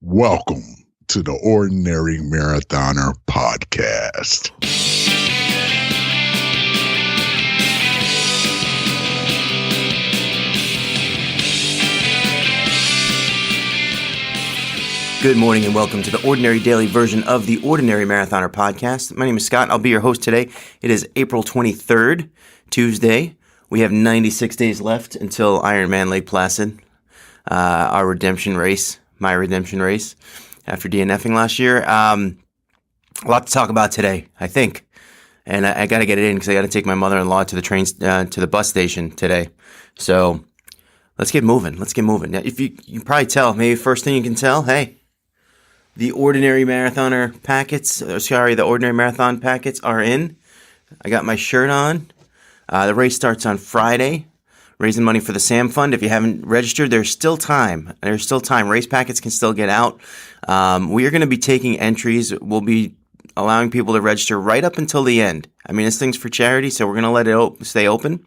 Welcome to the Ordinary Marathoner podcast. Good morning and welcome to the Ordinary Daily version of the Ordinary Marathoner podcast. My name is Scott. I'll be your host today. It is April 23rd, Tuesday. We have 96 days left until Ironman Lake Placid, our redemption race, my redemption race after DNFing last year. A lot to talk about today, I think. And I got to get it in because I got to take my mother-in-law to the bus station today. So let's get moving. Now, if you can probably tell, maybe first thing you can tell, hey, the Ordinary Marathoner packets, the Ordinary Marathon packets are in. I got my shirt on. The race starts on Friday, raising money for the SAM Fund. If you haven't registered, there's still time. Race packets can still get out. We are going to be taking entries. We'll be allowing people to register right up until the end. I mean, this thing's for charity, so we're going to let it stay open.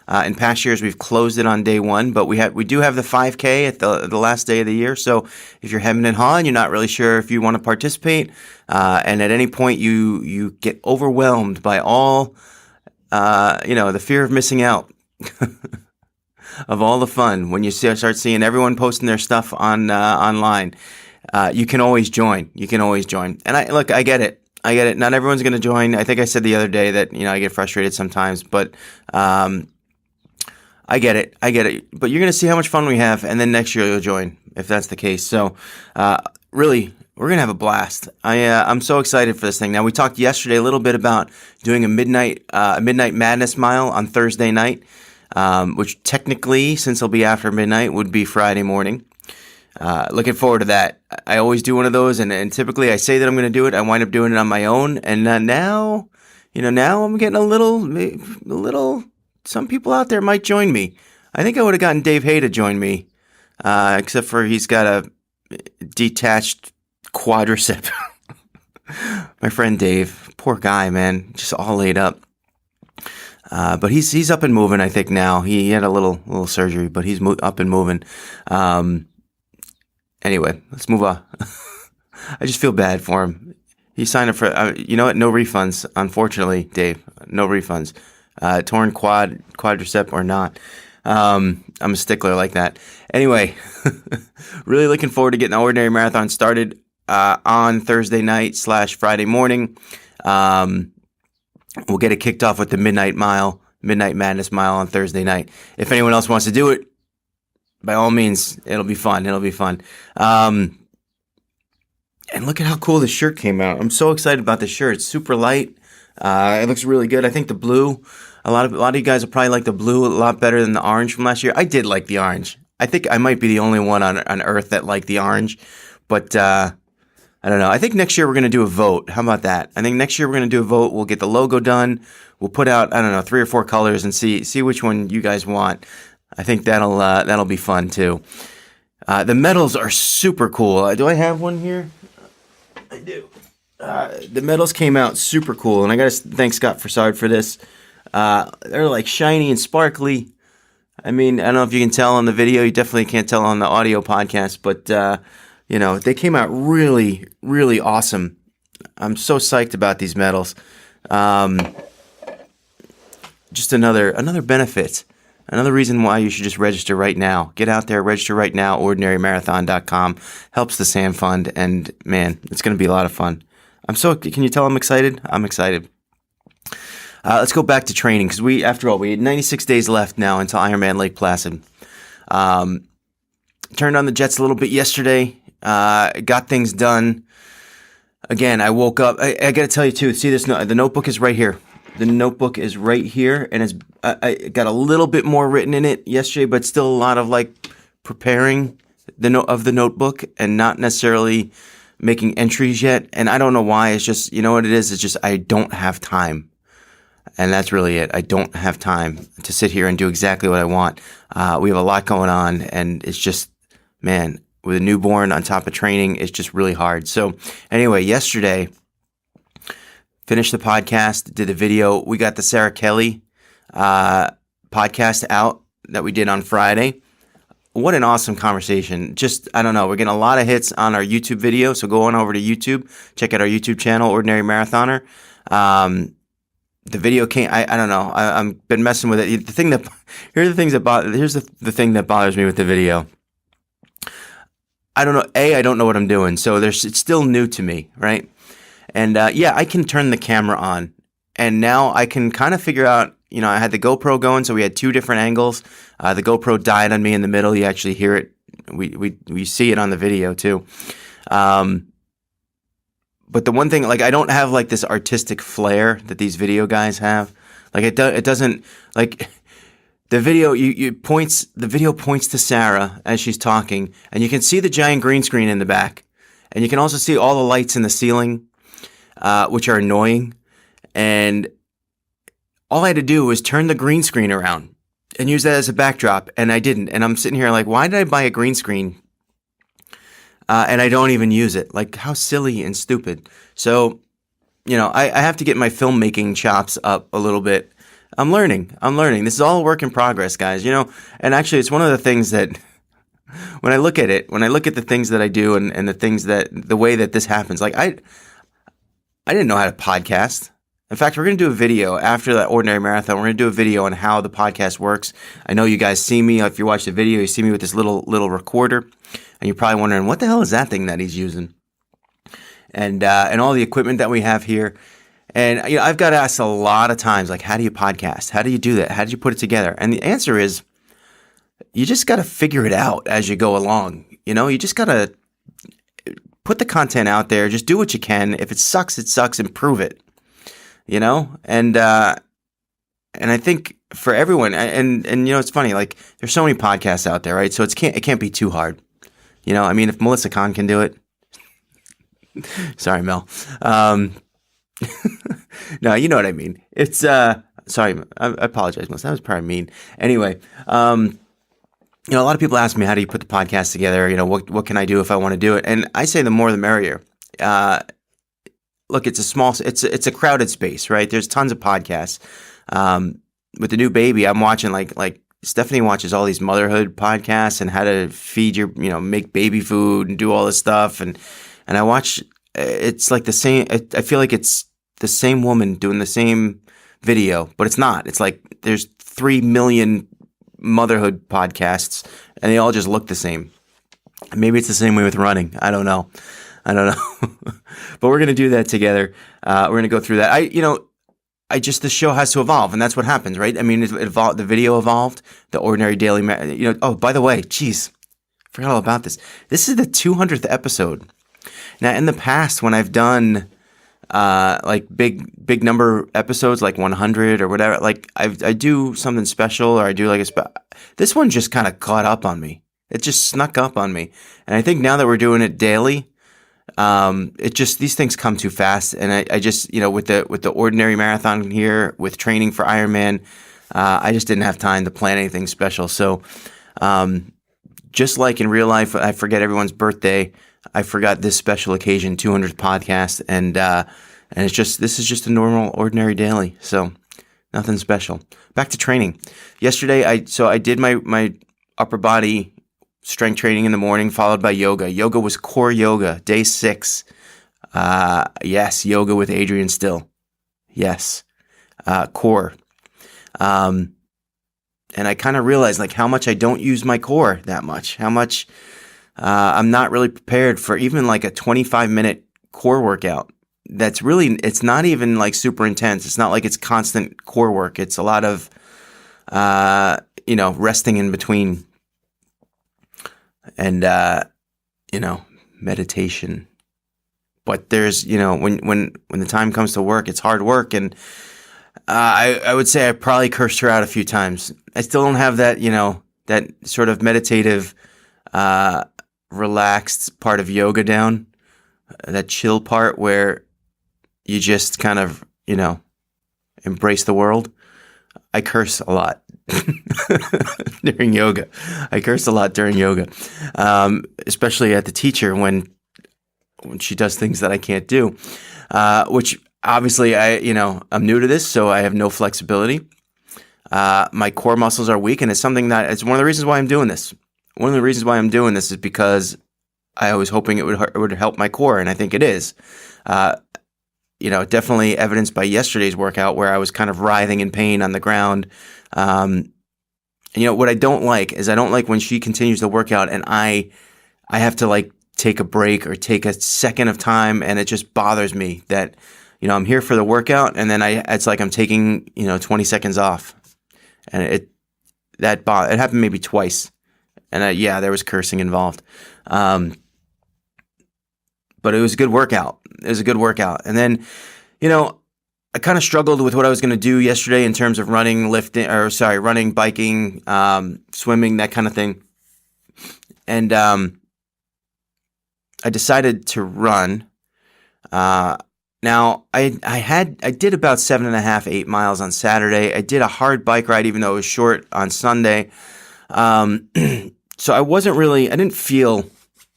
In past years, we've closed it on day one, but we do have the 5K at the last day of the year. So if you're hemming and hawing, you're not really sure if you want to participate, and at any point you get overwhelmed by all, the fear of missing out of all the fun when you start seeing everyone posting their stuff online. You can always join. And I get it. Not everyone's going to join. I think I said the other day that I get frustrated sometimes, but I get it. But you're going to see how much fun we have, and then next year you'll join, if that's the case. So, really, we're going to have a blast. I'm so excited for this thing. Now, we talked yesterday a little bit about doing a midnight madness mile on Thursday night, which technically, since it'll be after midnight, would be Friday morning. Looking forward to that. I always do one of those, and typically I say that I'm going to do it. I wind up doing it on my own, and now I'm getting a little. Some people out there might join me. I think I would have gotten Dave Hay to join me, except for he's got a detached quadricep. My friend Dave, poor guy, man, just all laid up. But he's up and moving, I think now. He had a little surgery, but he's up and moving. Anyway, let's move on. I just feel bad for him. He signed up for, you know what? No refunds, unfortunately, Dave. No refunds. Torn quadricep or not. I'm a stickler like that. Anyway, really looking forward to getting the Ordinary Marathon started on Thursday night / Friday morning. We'll get it kicked off with the Midnight Madness Mile on Thursday night. If anyone else wants to do it, by all means, it'll be fun. And look at how cool this shirt came out. I'm so excited about this shirt. It's super light. It looks really good. I think the blue, a lot of you guys will probably like the blue a lot better than the orange from last year. I did like the orange. I think I might be the only one on earth that liked the orange, but I don't know. I think next year we're going to do a vote. How about that? I think next year we're going to do a vote. We'll get the logo done. We'll put out, 3 or 4 colors and see which one you guys want. I think that'll be fun too. The medals are super cool. Do I have one here? I do. The medals came out super cool, and I got to thank Scott Farsard for this. They're like shiny and sparkly. I mean, I don't know if you can tell on the video. You definitely can't tell on the audio podcast, but they came out really, really awesome. I'm so psyched about these medals. Just another benefit. Another reason why you should just register right now. Get out there, register right now, ordinarymarathon.com. Helps the SAM Fund, and man, it's going to be a lot of fun. Can you tell I'm excited? I'm excited. Let's go back to training, because we had 96 days left now until Ironman Lake Placid. Turned on the jets a little bit yesterday, got things done. Again, I woke up, I got to tell you too, see this, the notebook is right here. The notebook is right here, and I got a little bit more written in it yesterday, but still a lot of preparing of the notebook and not necessarily making entries yet. And I don't know why. It's just, you know what it is? It's just I don't have time. And that's really it. I don't have time to sit here and do exactly what I want. We have a lot going on, and it's just, man, with a newborn on top of training, it's just really hard. So anyway, yesterday, finished the podcast, did the video. We got the Sarah Kelly podcast out that we did on Friday. what an awesome conversation. Just, I don't know, we're getting a lot of hits on our YouTube video, so go on over to YouTube, check out our YouTube channel, Ordinary Marathoner. The video came, I don't know, I've been messing with it. Here's the thing that bothers me with the video. I don't know, I don't know what I'm doing, so it's still new to me, right? And I can turn the camera on, and now I can kind of figure out, I had the GoPro going, so we had two different angles. The GoPro died on me in the middle. You actually hear it. We see it on the video too. But the one thing, like, I don't have like this artistic flair that these video guys have. Like it doesn't, like, the video points to Sarah as she's talking, and you can see the giant green screen in the back, and you can also see all the lights in the ceiling, which are annoying. And all I had to do was turn the green screen around and use that as a backdrop, and I didn't. And I'm sitting here like, why did I buy a green screen? And I don't even use it. Like, how silly and stupid. So, I have to get my filmmaking chops up a little bit. I'm learning. This is all a work in progress, guys, and actually it's one of the things that when I look at the things that I do and the way that this happens, like I didn't know how to podcast. In fact, we're going to do a video after that Ordinary Marathon. We're going to do a video on how the podcast works. I know you guys see me. If you watch the video, you see me with this little recorder, and you're probably wondering, what the hell is that thing that he's using? And all the equipment that we have here. And I've got asked a lot of times, like, how do you podcast? How do you do that? How do you put it together? And the answer is, you just got to figure it out as you go along. You just got to put the content out there. Just do what you can. If it sucks, improve it. And I think for everyone, and it's funny, like, there's so many podcasts out there, right? So it can't be too hard. If Melissa Kahn can do it, sorry, Mel. No, you know what I mean. It's, sorry, I apologize, Melissa. That was probably mean. Anyway, a lot of people ask me, how do you put the podcast together? What can I do if I want to do it? And I say the more the merrier. Look, it's a crowded space, right? There's tons of podcasts. With the new baby, I'm watching like Stephanie watches all these motherhood podcasts and how to feed make baby food and do all this stuff. And I watch, it's like the same, I feel like it's the same woman doing the same video, but it's not. It's like there's 3 million motherhood podcasts and they all just look the same. Maybe it's the same way with running. I don't know. But we're going to do that together. We're going to go through that. The show has to evolve, and that's what happens, right? It evolved, the video evolved, the Ordinary Daily, oh, by the way, geez, forgot all about this. This is the 200th episode. Now, in the past, when I've done, like big number episodes, like 100 or whatever, like I do something special, or I do like this one just kind of caught up on me. It just snuck up on me. And I think now that we're doing it daily, these things come too fast. And I just, with the Ordinary Marathon here, with training for Ironman, I just didn't have time to plan anything special. So, just like in real life, I forget everyone's birthday, I forgot this special occasion, 200th podcast. And this is just a normal Ordinary Daily. So nothing special. Back to training. Yesterday, I did my upper body strength training in the morning, followed by yoga. Yoga was core yoga, day 6. Yes, yoga with Adrian Still. Yes, core. And I kind of realized like how much I don't use my core that much. How much I'm not really prepared for even like a 25-minute core workout. It's not even like super intense. It's not like it's constant core work. It's a lot of, resting in between. And, meditation. But there's, when the time comes to work, it's hard work. And I would say I probably cursed her out a few times. I still don't have that, that sort of meditative, relaxed part of yoga down. That chill part where you just kind of, embrace the world. I curse a lot. During yoga. I curse a lot during yoga, especially at the teacher when she does things that I can't do, which obviously I'm new to this, so I have no flexibility. My core muscles are weak, and it's one of the reasons why I'm doing this. one of the reasons why I'm doing this is because I was hoping it would help my core, and I think it is. Definitely evidenced by yesterday's workout where I was kind of writhing in pain on the ground. What I don't like is I don't like when she continues the workout and I have to like take a break or take a second of time, and it just bothers me that, I'm here for the workout and then it's like I'm taking, 20 seconds off, and it happened maybe twice, and there was cursing involved. But it was a good workout. And then, I kind of struggled with what I was going to do yesterday in terms of running, biking, swimming, that kind of thing. And I decided to run. Now I did about 7.5, 8 miles on Saturday. I did a hard bike ride, even though it was short, on Sunday. So I didn't feel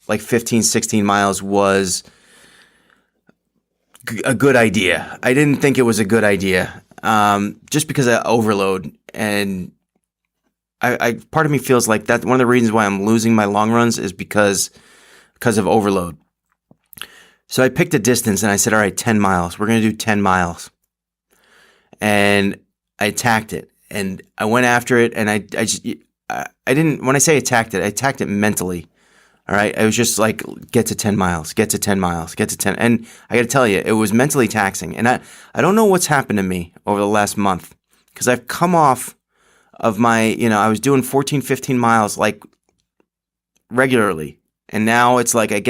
like 15, 16 miles was a good idea. I didn't think it was a good idea, just because of overload. And I part of me feels like that one of the reasons why I'm losing my long runs is because of overload. So I picked a distance and I said, all right, 10 miles. We're going to do 10 miles. And I attacked it, and I went after it, and I didn't, when I say attacked it, I attacked it mentally. All right. I was just like, get to 10 miles, get to 10 miles, get to 10. And I got to tell you, it was mentally taxing. And I don't know what's happened to me over the last month, because I've come off of my, I was doing 14, 15 miles like regularly. And now it's like it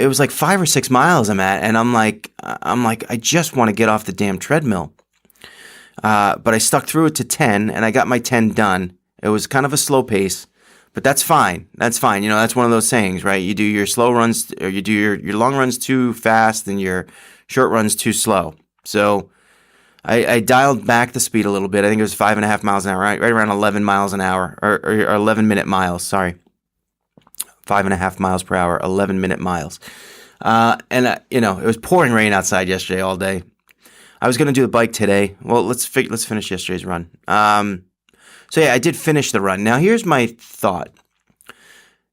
was like 5 or 6 miles I'm at. And I'm like, I just want to get off the damn treadmill. But I stuck through it to 10, and I got my 10 done. It was kind of a slow pace. But that's fine. That's fine. That's one of those sayings, right? You do your slow runs, or you do your long runs too fast and your short runs too slow. So I dialed back the speed a little bit. I think it was 5.5 miles an hour, right around 11 miles an hour, or 11-minute miles. Sorry, 5.5 miles per hour, 11-minute miles. It was pouring rain outside yesterday all day. I was going to do the bike today. Well, let's finish yesterday's run. So I did finish the run. Now, here's my thought.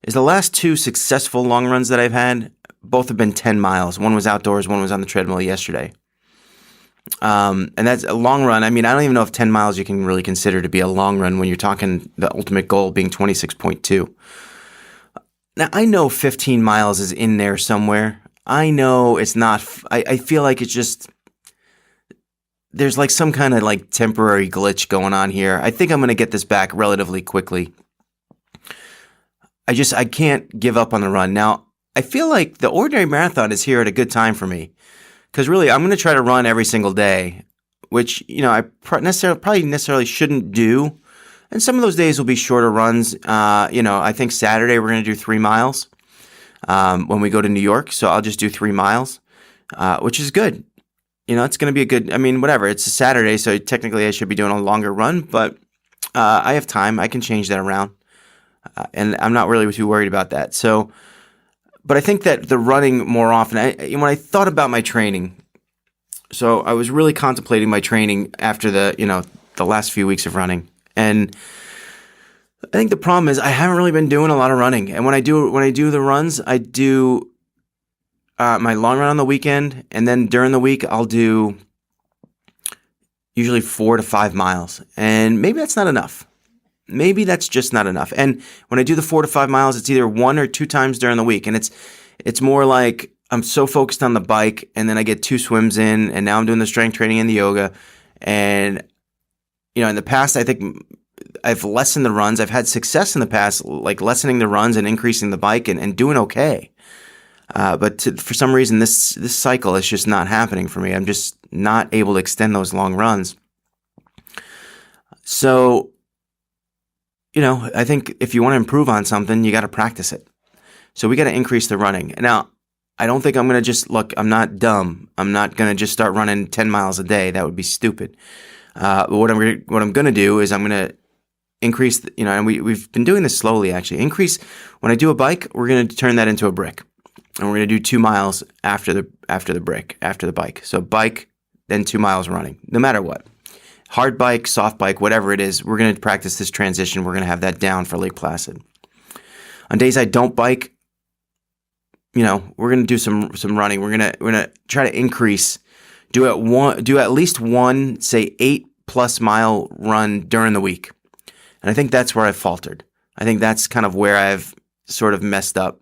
Is the last 2 successful long runs that I've had, both have been 10 miles. One was outdoors, one was on the treadmill yesterday. And that's a long run. I mean, I don't even know if 10 miles you can really consider to be a long run when you're talking the ultimate goal being 26.2. Now, I know 15 miles is in there somewhere. I know it's not. I feel like it's just, there's like some kind of like temporary glitch going on here. I think I'm going to get this back relatively quickly. I can't give up on the run. Now, I feel like the Ordinary Marathon is here at a good time for me, because really I'm going to try to run every single day, which, I probably necessarily shouldn't do. And some of those days will be shorter runs. I think Saturday we're going to do 3 miles when we go to New York. So I'll just do 3 miles, which is good. It's going to be a good, whatever. It's a Saturday, so technically I should be doing a longer run, but I have time. I can change that around, and I'm not really too worried about that. So, but I think that the running more often, when I thought about my training, so I was really contemplating my training after the last few weeks of running, and I think the problem is I haven't really been doing a lot of running. And when I do the runs, I do my long run on the weekend, and then during the week I'll do usually 4 to 5 miles, and maybe that's not enough. Maybe that's just not enough. And when I do the 4 to 5 miles, it's either 1 or 2 times during the week, and it's more like I'm so focused on the bike, and then I get 2 swims in, and now I'm doing the strength training and the yoga. And in the past, I think I've lessened the runs. I've had success in the past, like lessening the runs and increasing the bike and doing okay. But for some reason, this cycle is just not happening for me. I'm just not able to extend those long runs. So, I think if you want to improve on something, you got to practice it. So we got to increase the running. Now, I don't think I'm going to just, look, I'm not dumb. I'm not going to just start running 10 miles a day. That would be stupid. But what I'm going to do is I'm going to increase, and we've been doing this slowly, actually. When I do a bike, we're going to turn that into a brick. And we're going to do 2 miles after the bike. So bike, then 2 miles running, no matter what. hard bike, soft bike, whatever it is, we're going to practice this transition. We're going to have that down for Lake Placid. On days I don't bike, we're going to do some running. We're going to try to increase, do at least one, say 8+ mile run during the week. And I think that's where I've faltered. I think that's kind of where I've sort of messed up,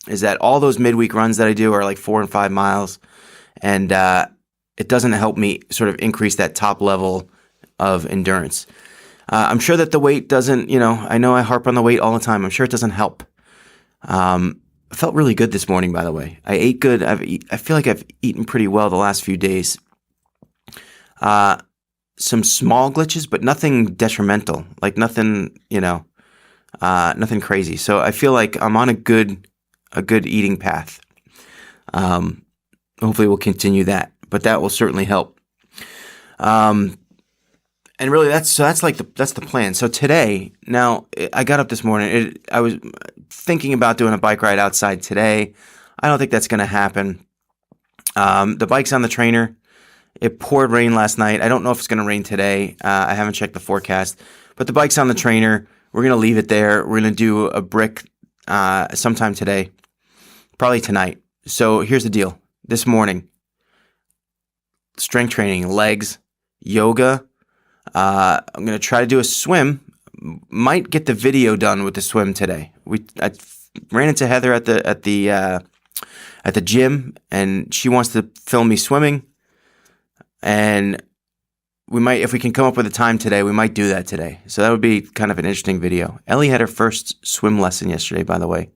is that all those midweek runs that I do are like 4 and 5 miles, and it doesn't help me sort of increase that top level of endurance. I'm sure that the weight doesn't, I know I harp on the weight all the time. I'm sure it doesn't help. I felt really good this morning, by the way. I ate good. I feel like I've eaten pretty well the last few days. Some small glitches, but nothing detrimental. Like nothing, nothing crazy. So I feel like I'm on a good eating path. Hopefully we'll continue that, but that will certainly help. And really, that's the plan. So today, now I got up this morning. I was thinking about doing a bike ride outside today. I don't think that's going to happen. The bike's on the trainer. It poured rain last night. I don't know if it's going to rain today. I haven't checked the forecast, but the bike's on the trainer. We're going to leave it there. We're going to do a brick sometime today, probably tonight. So here's the deal. This morning, strength training, legs, yoga. I'm going to try to do a swim. Might get the video done with the swim today. I ran into Heather at the gym, and she wants to film me swimming. And we might, if we can come up with a time today, we might do that today. So that would be kind of an interesting video. Ellie had her first swim lesson yesterday, by the way.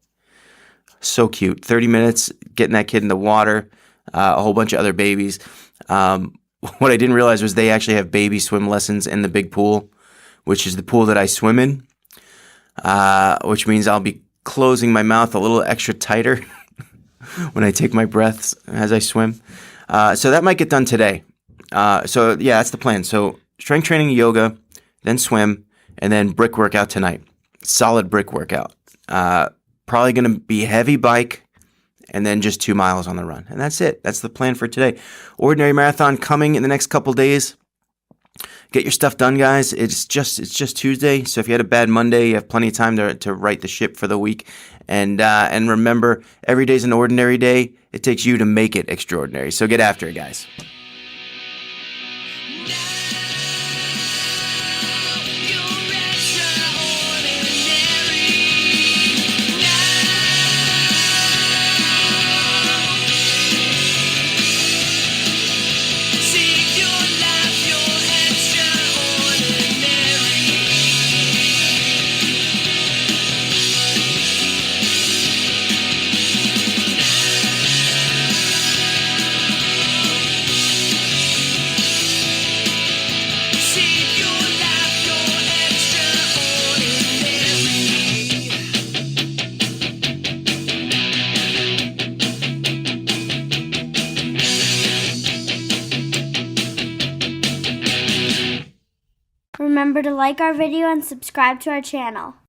So cute. 30 minutes, getting that kid in the water, a whole bunch of other babies. What I didn't realize was they actually have baby swim lessons in the big pool, which is the pool that I swim in, which means I'll be closing my mouth a little extra tighter when I take my breaths as I swim. So that might get done today. So yeah, that's the plan. So strength training, yoga, then swim, and then brick workout tonight. Solid brick workout. Probably going to be heavy bike, and then just 2 miles on the run. And that's it. That's the plan for today. Ordinary Marathon coming in the next couple days. Get your stuff done, guys. It's just Tuesday, so if you had a bad Monday, you have plenty of time to right the ship for the week. And remember, every day's an ordinary day. It takes you to make it extraordinary. So get after it, guys. Remember to like our video and subscribe to our channel.